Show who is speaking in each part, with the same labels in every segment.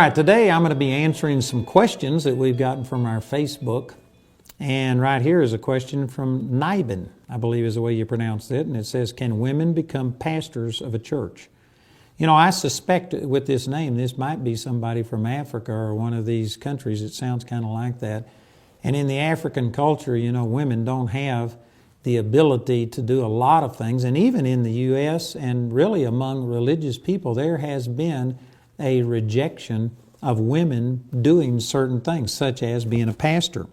Speaker 1: All right, today I'm going to be answering some questions that we've gotten from our Facebook. And right here is a question from Niben, I believe is the way you pronounce it. And it says, can women become pastors of a church? You know, I suspect with this name, this might be somebody from Africa or one of these countries. It sounds kind of like that. And in the African culture, you know, women don't have the ability to do a lot of things. And even in the U.S. and really among religious people, there has been a rejection of women doing certain things, such as being a pastor.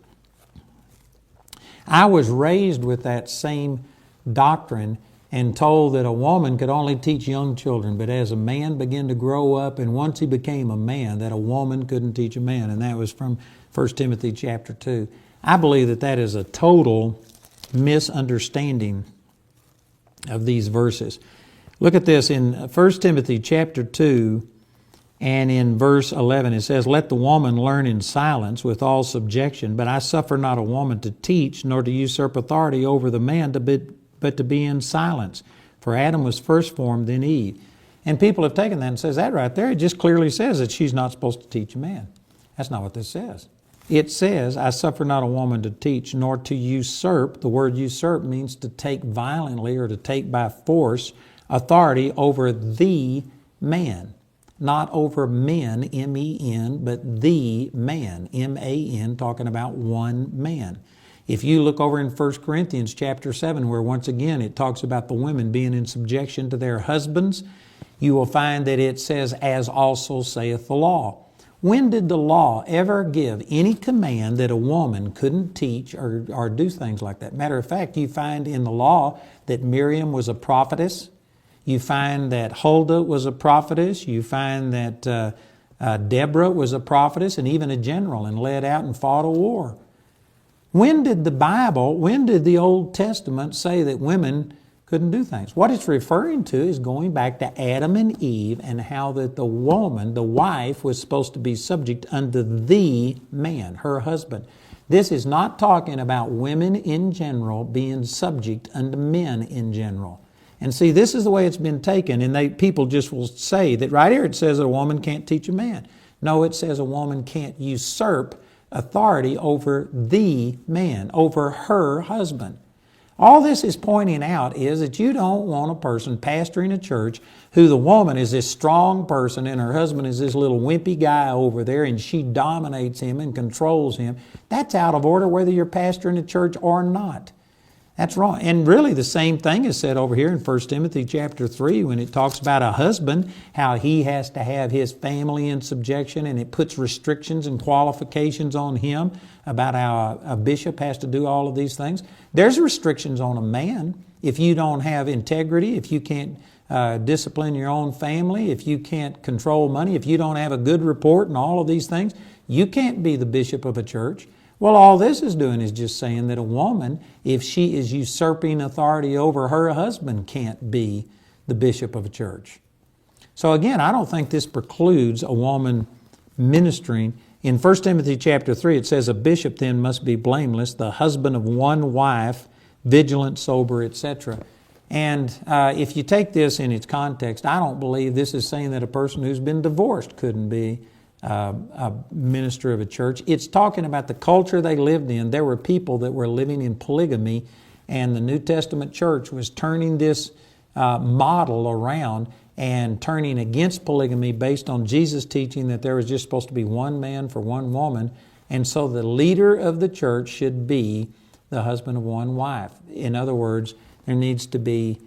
Speaker 1: I was raised with that same doctrine and told that a woman could only teach young children, but as a man began to grow up, and once he became a man, that a woman couldn't teach a man, and that was from 1 Timothy chapter 2. I believe that that is a total misunderstanding of these verses. Look at this in 1 Timothy chapter 2, and in verse 11 it says, let the woman learn in silence with all subjection, but I suffer not a woman to teach, nor to usurp authority over the man, but to be in silence. For Adam was first formed, then Eve. And people have taken that and says that right there, it just clearly says that she's not supposed to teach a man. That's not what this says. It says, I suffer not a woman to teach, nor to usurp. The word usurp means to take violently or to take by force authority over the man. Not over men, M-E-N, but the man, M-A-N, talking about one man. If you look over in 1 Corinthians chapter 7, where once again it talks about the women being in subjection to their husbands, you will find that it says, as also saith the law. When did the law ever give any command that a woman couldn't teach or do things like that? Matter of fact, you find in the law that Miriam was a prophetess. You find that Huldah was a prophetess. You find that Deborah was a prophetess and even a general and led out and fought a war. When did the Old Testament say that women couldn't do things? What it's referring to is going back to Adam and Eve and how that the woman, the wife, was supposed to be subject unto the man, her husband. This is not talking about women in general being subject unto men in general. And see, this is the way it's been taken, and people just will say that right here it says that a woman can't teach a man. No, it says a woman can't usurp authority over the man, over her husband. All this is pointing out is that you don't want a person pastoring a church who the woman is this strong person and her husband is this little wimpy guy over there and she dominates him and controls him. That's out of order whether you're pastoring a church or not. That's wrong. And really the same thing is said over here in 1 Timothy chapter 3 when it talks about a husband, how he has to have his family in subjection, and it puts restrictions and qualifications on him about how a bishop has to do all of these things. There's restrictions on a man. If you don't have integrity, if you can't discipline your own family, if you can't control money, if you don't have a good report and all of these things, you can't be the bishop of a church. Well, all this is doing is just saying that a woman, if she is usurping authority over her husband, can't be the bishop of a church. So again, I don't think this precludes a woman ministering. In 1 Timothy chapter 3, it says, a bishop then must be blameless, the husband of one wife, vigilant, sober, etc. And if you take this in its context, I don't believe this is saying that a person who's been divorced couldn't be a minister of a church. It's talking about the culture they lived in. There were people that were living in polygamy, and the New Testament church was turning this model around and turning against polygamy based on Jesus' teaching that there was just supposed to be one man for one woman. And so the leader of the church should be the husband of one wife. In other words, there needs to be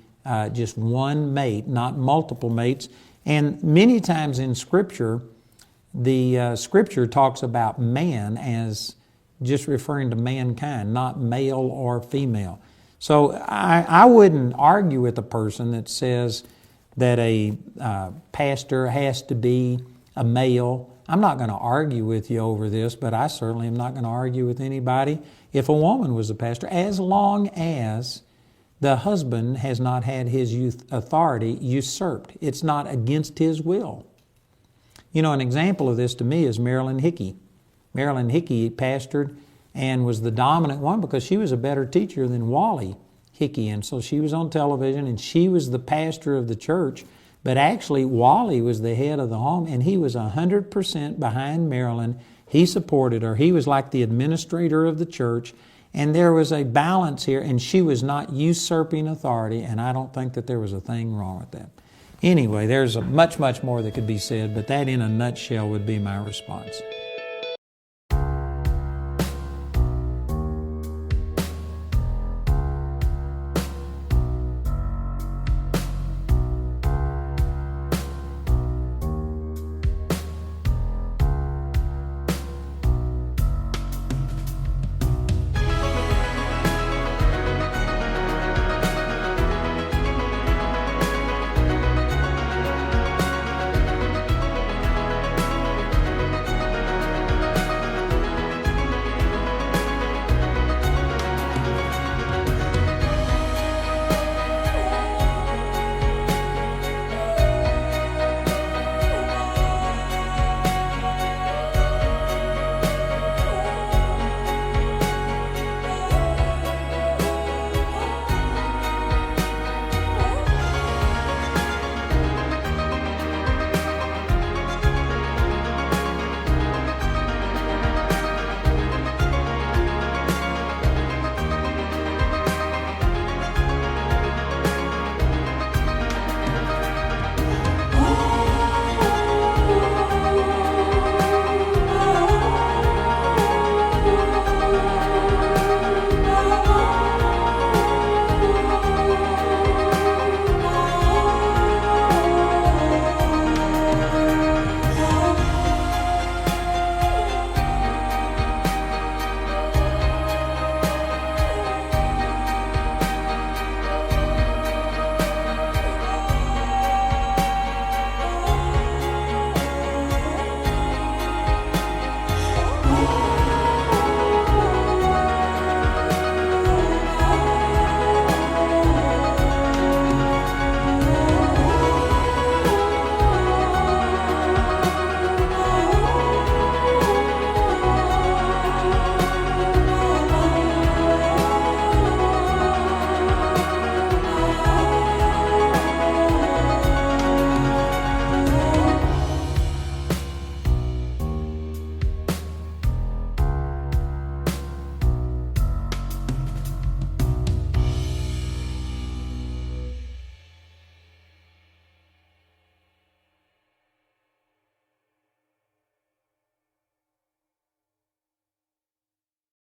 Speaker 1: just one mate, not multiple mates. And many times in Scripture, the Scripture talks about man as just referring to mankind, not male or female. So I wouldn't argue with a person that says that a pastor has to be a male. I'm not going to argue with you over this, but I certainly am not going to argue with anybody if a woman was a pastor, as long as the husband has not had his authority usurped. It's not against his will. You know, an example of this to me is Marilyn Hickey. Marilyn Hickey pastored and was the dominant one because she was a better teacher than Wally Hickey. And so she was on television and she was the pastor of the church But actually, Wally was the head of the home, and he was 100% behind Marilyn. He supported her. He was like the administrator of the church, and there was a balance here, and she was not usurping authority, and I don't think that there was a thing wrong with that. Anyway, there's much more that could be said, but that in a nutshell would be my response.